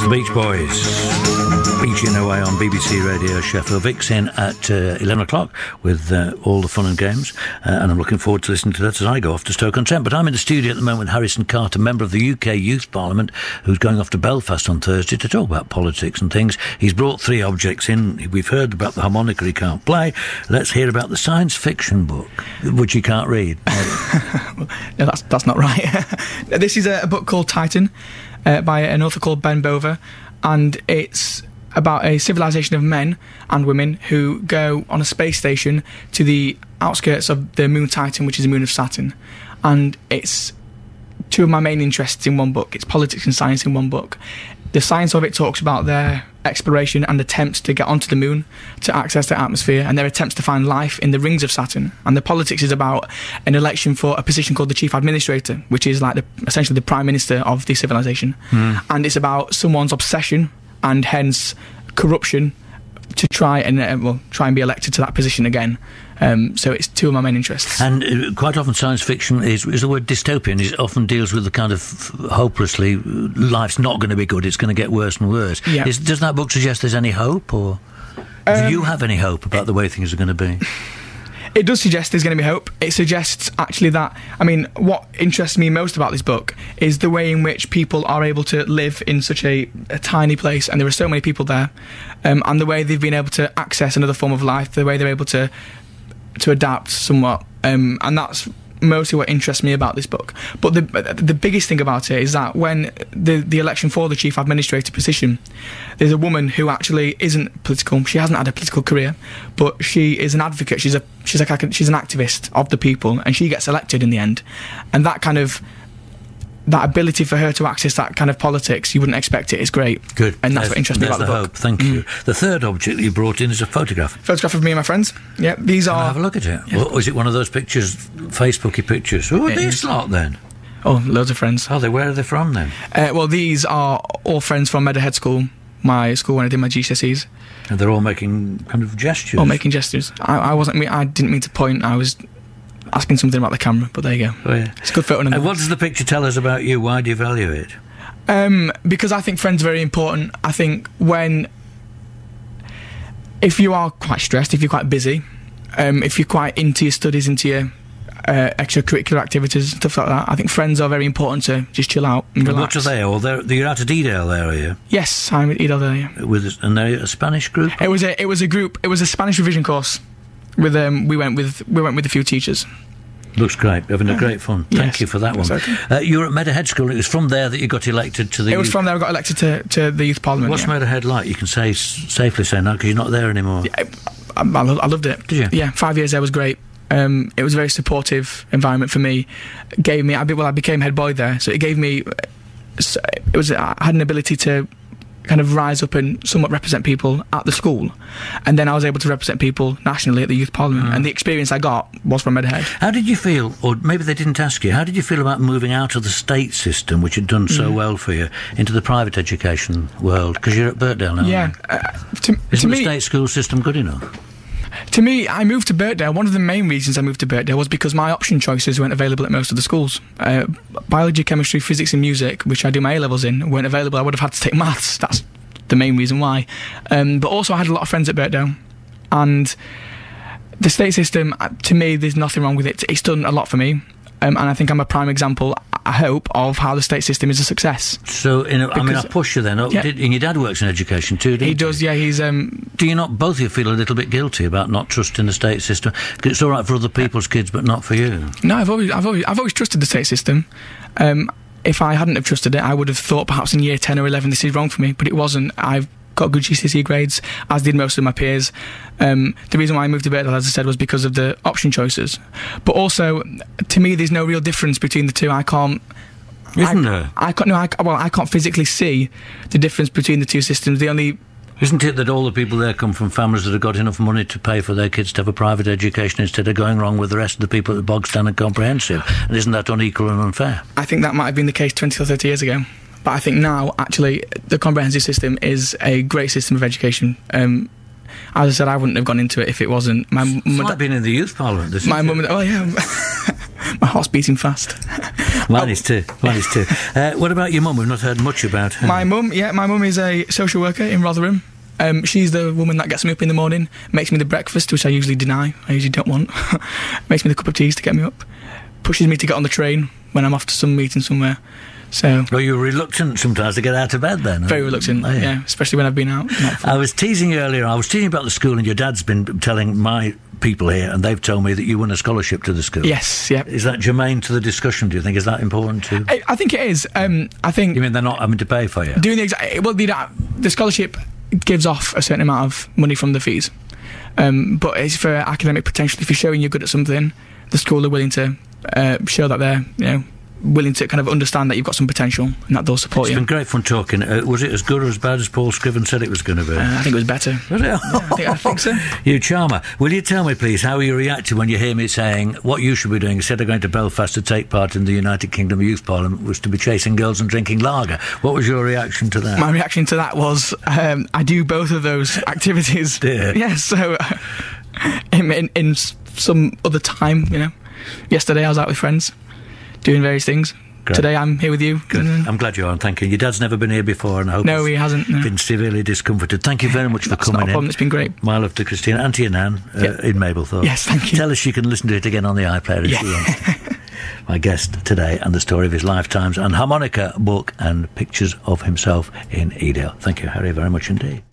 The Beach Boys, beaching away on BBC Radio Sheffield. Vic's in at 11 o'clock with all the fun and games, and I'm looking forward to listening to that as I go off to Stoke-on-Trent. But I'm in the studio at the moment with Harrison Carter, member of the UK Youth Parliament, who's going off to Belfast on Thursday to talk about politics and things. He's brought 3 objects in. We've heard about the harmonica he can't play. Let's hear about the science fiction book, which he can't read. No, that's not right. This is a book called Titan, by an author called Ben Bover, and it's about a civilization of men and women who go on a space station to the outskirts of the moon Titan, which is the moon of Saturn. And it's 2 of my main interests in one book. It's politics and science in one book. The science of it talks about their exploration and attempts to get onto the moon, to access the atmosphere, and their attempts to find life in the rings of Saturn. And the politics is about an election for a position called the Chief Administrator, which is like essentially the Prime Minister of the civilization. And it's about someone's obsession and hence corruption to try and be elected to that position again. So it's 2 of my main interests. And quite often science fiction is the word dystopian. It often deals with the kind of hopelessly, life's not going to be good, it's going to get worse and worse. Yeah. Does that book suggest there's any hope, or do you have any hope about the way things are going to be? It does suggest there's going to be hope. It suggests actually that, what interests me most about this book is the way in which people are able to live in such a tiny place, and there are so many people there, and the way they've been able to access another form of life, the way they're able to adapt somewhat, and that's mostly what interests me about this book. But the biggest thing about it is that when the election for the Chief Administrator position, there's a woman who actually isn't political. She hasn't had a political career, but she is an advocate. She's an activist of the people, and she gets elected in the end. And that ability for her to access that kind of politics, you wouldn't expect it, is great. Good. And that's what interests me about the book. Hope. Thank you. The third object that you brought in is a photograph. Photograph of me and my friends. Yeah, these are... Have a look at it. Yeah. Or is it one of those pictures, Facebooky pictures? Who are these lot then? Oh, loads of friends. Oh, where are they from then? Well, these are all friends from Meadowhead School, my school when I did my GCSEs. And they're all making kind of gestures? All making gestures. I didn't mean to point, I was asking something about the camera, but there you go. Oh, yeah. It's a good photo. And what does the picture tell us about you? Why do you value it? Because I think friends are very important. I think if you are quite stressed, if you're quite busy, if you're quite into your studies, into your extracurricular activities, stuff like that, I think friends are very important to just chill out and relax. What are they? Or you're out at Edale there, are you? Yes, I'm at Edale there, yeah. And they're a Spanish group? It was a group. It was a Spanish revision course. We went with a few teachers. Looks great. Having a great fun. Thank you for that one. Okay. You were at Meadowhead School. It was from there that you got elected to the... It was from there I got elected to the Youth Parliament. What's Meadowhead like? You can safely say now because you're not there anymore. Yeah, I loved it. Did you? Yeah, 5 years there was great. It was a very supportive environment for me. I became head boy there, so it gave me... I had an ability to kind of rise up and somewhat represent people at the school, and then I was able to represent people nationally at the Youth Parliament, and the experience I got was from Meadowhead. How did you feel, or maybe they didn't ask you, how did you feel about moving out of the state system, which had done so well for you, into the private education world? Because you're at Birkdale now. Yeah. Isn't the state school system good enough? To me, I moved to Birkdale. One of the main reasons I moved to Birkdale was because my option choices weren't available at most of the schools. Biology, chemistry, physics and music, which I do my A-levels in, weren't available. I would have had to take maths. That's the main reason why. But also I had a lot of friends at Birkdale. And the state system, to me, there's nothing wrong with it. It's done a lot for me. And I think I'm a prime example, I hope, of how the state system is a success. So, I push you then. Yeah. And your dad works in education too, He does, yeah. He's. Do you not, both of you, feel a little bit guilty about not trusting the state system? Because it's all right for other people's kids, but not for you. No, I've always trusted the state system. If I hadn't have trusted it, I would have thought perhaps in year 10 or 11 this is wrong for me, but it wasn't. I've got good GCSE grades, as did most of my peers. The reason why I moved to Birkdale, as I said, was because of the option choices. But also, to me, there's no real difference between the two. I can't... Isn't there? I can't physically see the difference between the two systems. The only... Isn't it that all the people there come from families that have got enough money to pay for their kids to have a private education instead of going wrong with the rest of the people at the bog stand and comprehensive? And isn't that unequal and unfair? I think that might have been the case 20 or 30 years ago. But I think now, actually, the comprehensive system is a great system of education. As I said, I wouldn't have gone into it if it wasn't. It's like being in the Youth Parliament. My mum... Oh, yeah. My heart's beating fast. Mine is too. What about your mum? We've not heard much about her. My mum is a social worker in Rotherham. She's the woman that gets me up in the morning, makes me the breakfast, which I usually deny, I usually don't want, makes me the cup of teas to get me up, pushes me to get on the train when I'm off to some meeting somewhere. So, well, you're reluctant sometimes to get out of bed then? Very reluctant, yeah, especially when I've been out. I was teasing you earlier, about the school, and your dad's been telling my people here, and they've told me that you won a scholarship to the school. Yes, yeah. Is that germane to the discussion, do you think? Is that important too? I think it is. I think... You mean they're not having to pay for you? Doing the scholarship gives off a certain amount of money from the fees. But it's for academic potential. If you're showing you're good at something, the school are willing to show that they're, willing to kind of understand that you've got some potential and that they'll support you. It's been great fun talking. Was it as good or as bad as Paul Scriven said it was going to be? I think it was better. Was it? Yeah, I think so. You charmer. Will you tell me, please, how you reacted when you hear me saying what you should be doing instead of going to Belfast to take part in the United Kingdom Youth Parliament was to be chasing girls and drinking lager? What was your reaction to that? My reaction to that was I do both of those activities. Dear. Yes, so in some other time, yesterday I was out with friends doing various things. Great. Today I'm here with you. Good. I'm glad you're on, thank you. Your dad's never been here before, and I hope he hasn't. No. Been severely discomforted. Thank you very much for coming in. It's been great. My love to Christina and to your nan in Mablethorpe. Yes, thank you. Tell us she can listen to it again on the iPlayer if she wants. My guest today, and the story of his lifetimes, and harmonica, book, and pictures of himself in Edale. Thank you, Harry, very much indeed.